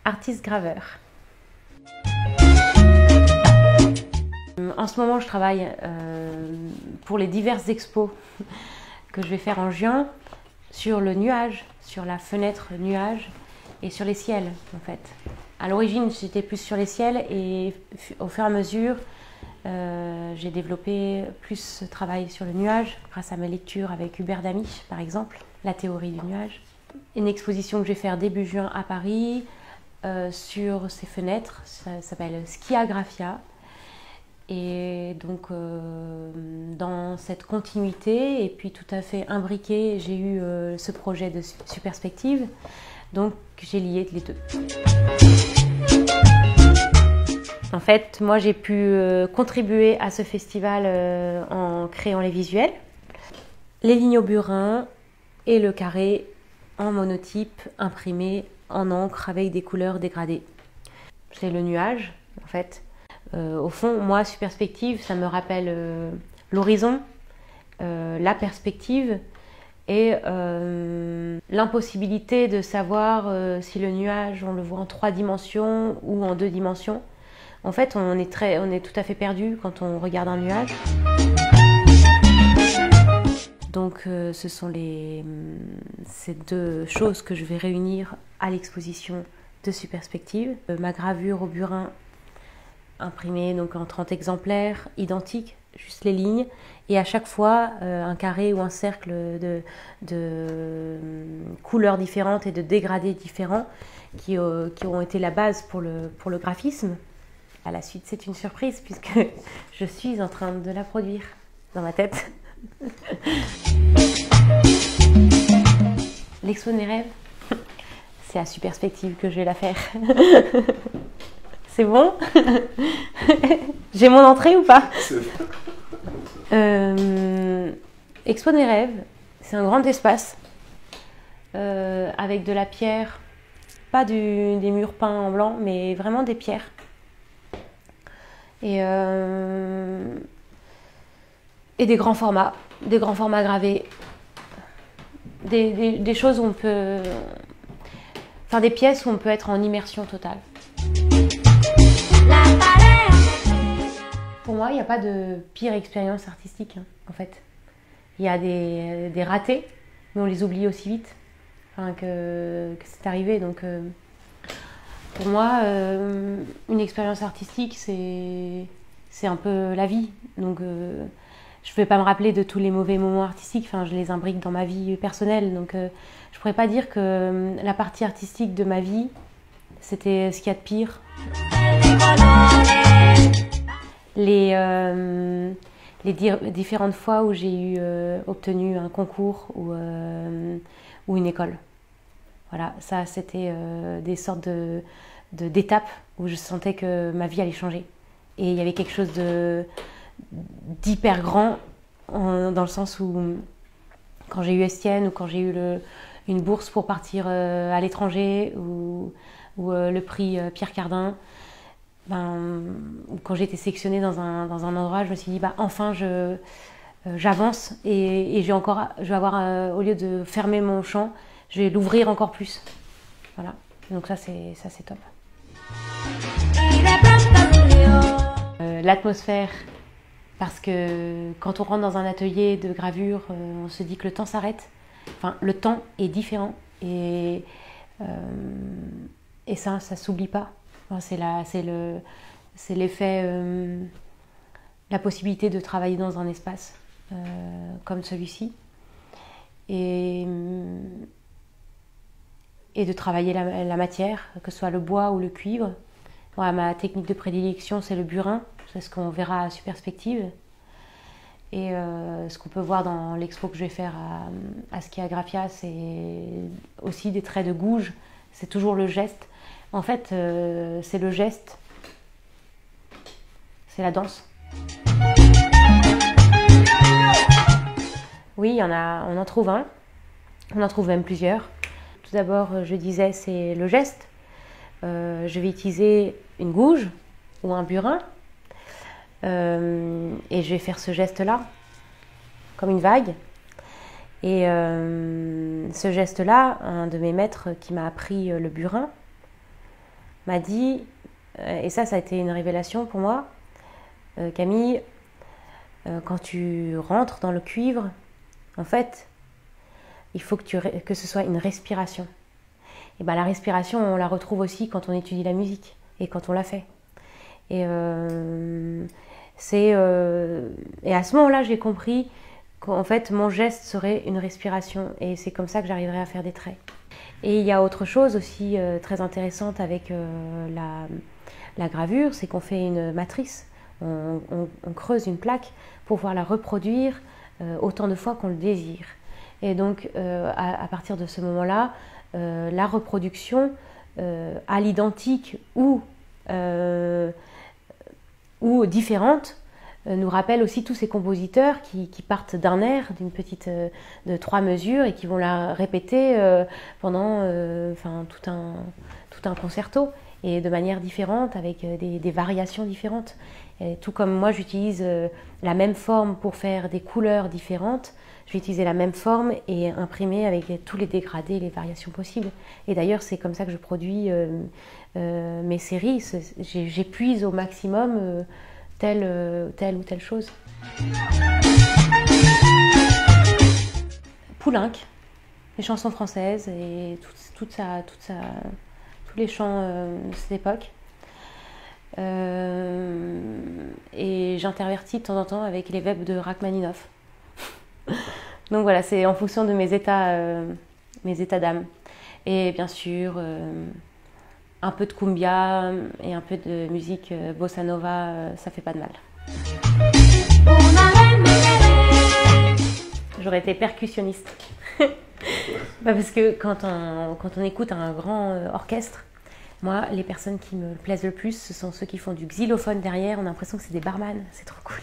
artiste graveur. En ce moment, je travaille pour les diverses expos que je vais faire en juin sur le nuage, sur la fenêtre nuage et sur les ciels en fait. À l'origine, j'étais plus sur les ciels et au fur et à mesure, j'ai développé plus ce travail sur le nuage grâce à mes lectures avec Hubert Damisch par exemple, la théorie du nuage. Une exposition que je vais faire début juin à Paris sur ces fenêtres, ça s'appelle Skiagraphia. Et donc dans cette continuité et puis tout à fait imbriqué, j'ai eu ce projet de Superspective, donc j'ai lié les deux. En fait, moi j'ai pu contribuer à ce festival en créant les visuels, les lignes au burin et le carré en monotype imprimé en encre avec des couleurs dégradées. C'est le nuage en fait. Au fond, moi, Superspective, ça me rappelle l'horizon, la perspective et l'impossibilité de savoir si le nuage, on le voit en 3 dimensions ou en 2 dimensions. En fait, on est tout à fait perdu quand on regarde un nuage. Donc, ce sont ces deux choses que je vais réunir à l'exposition de Superspective. Ma gravure au burin imprimé donc en 30 exemplaires, identiques, juste les lignes, et à chaque fois un carré ou un cercle de couleurs différentes et de dégradés différents qui ont été la base pour le graphisme. À la suite, c'est une surprise puisque je suis en train de la produire dans ma tête. L'expo de mes rêves, c'est à Superspective que je vais la faire. C'est bon? J'ai mon entrée ou pas? Expo de mes rêves, c'est un grand espace avec de la pierre, pas des murs peints en blanc, mais vraiment des pierres. Et des grands formats gravés, des choses où on peut, enfin des pièces où on peut être en immersion totale. Pour moi, il n'y a pas de pire expérience artistique, en fait. Il y a des ratés, mais on les oublie aussi vite que c'est arrivé. Donc, pour moi, une expérience artistique, c'est un peu la vie. Donc, je ne vais pas me rappeler de tous les mauvais moments artistiques. Enfin, je les imbrique dans ma vie personnelle. Donc, je ne pourrais pas dire que la partie artistique de ma vie, c'était ce qu'il y a de pire. Les différentes fois où j'ai obtenu un concours ou une école. Voilà, ça c'était des sortes d'étapes où je sentais que ma vie allait changer. Et il y avait quelque chose d'hyper grand dans le sens où quand j'ai eu Estienne ou quand j'ai eu une bourse pour partir à l'étranger ou le prix Pierre Cardin, quand j'ai été sélectionnée dans un endroit, je me suis dit enfin j'avance et je vais avoir au lieu de fermer mon champ, je vais l'ouvrir encore plus. Voilà. Donc ça c'est top. L'atmosphère, parce que quand on rentre dans un atelier de gravure, on se dit que le temps s'arrête. Enfin, le temps est différent et ça s'oublie pas. C'est l'effet, la possibilité de travailler dans un espace comme celui-ci et de travailler la matière, que ce soit le bois ou le cuivre. Voilà, ma technique de prédilection, c'est le burin, c'est ce qu'on verra à Superspective. Et ce qu'on peut voir dans l'expo que je vais faire à Skiagraphia, c'est aussi des traits de gouge, c'est toujours le geste. En fait, c'est le geste, c'est la danse. Oui, on en trouve un, on en trouve même plusieurs. Tout d'abord, je disais, c'est le geste. Je vais utiliser une gouge ou un burin et je vais faire ce geste-là, comme une vague. Et ce geste-là, un de mes maîtres qui m'a appris le burin, m'a dit, et ça a été une révélation pour moi, Camille, quand tu rentres dans le cuivre, en fait, il faut que ce soit une respiration. Et ben, la respiration, on la retrouve aussi quand on étudie la musique et quand on la fait. Et à ce moment-là, j'ai compris qu'en fait, mon geste serait une respiration. Et c'est comme ça que j'arriverai à faire des traits. Et il y a autre chose aussi très intéressante avec la gravure, c'est qu'on fait une matrice. On creuse une plaque pour pouvoir la reproduire autant de fois qu'on le désire. Et donc, à partir de ce moment-là, la reproduction à l'identique ou différente nous rappelle aussi tous ces compositeurs qui partent d'un air, d'une petite de 3 mesures et qui vont la répéter pendant tout un concerto et de manière différente avec des variations différentes. Et tout comme moi j'utilise la même forme pour faire des couleurs différentes, je vais utiliser la même forme et imprimer avec tous les dégradés, les variations possibles. Et d'ailleurs c'est comme ça que je produis mes séries, j'épuise au maximum telle ou telle chose. Poulenc, les chansons françaises et tous les chants de cette époque. Et j'intervertis de temps en temps avec les vebs de Rachmaninoff. Donc voilà, c'est en fonction de mes états d'âme. Et bien sûr, un peu de cumbia et un peu de musique bossa nova, ça fait pas de mal. J'aurais été percussionniste. Parce que quand on écoute un grand orchestre, moi, les personnes qui me plaisent le plus, ce sont ceux qui font du xylophone derrière. On a l'impression que c'est des barman. C'est trop cool.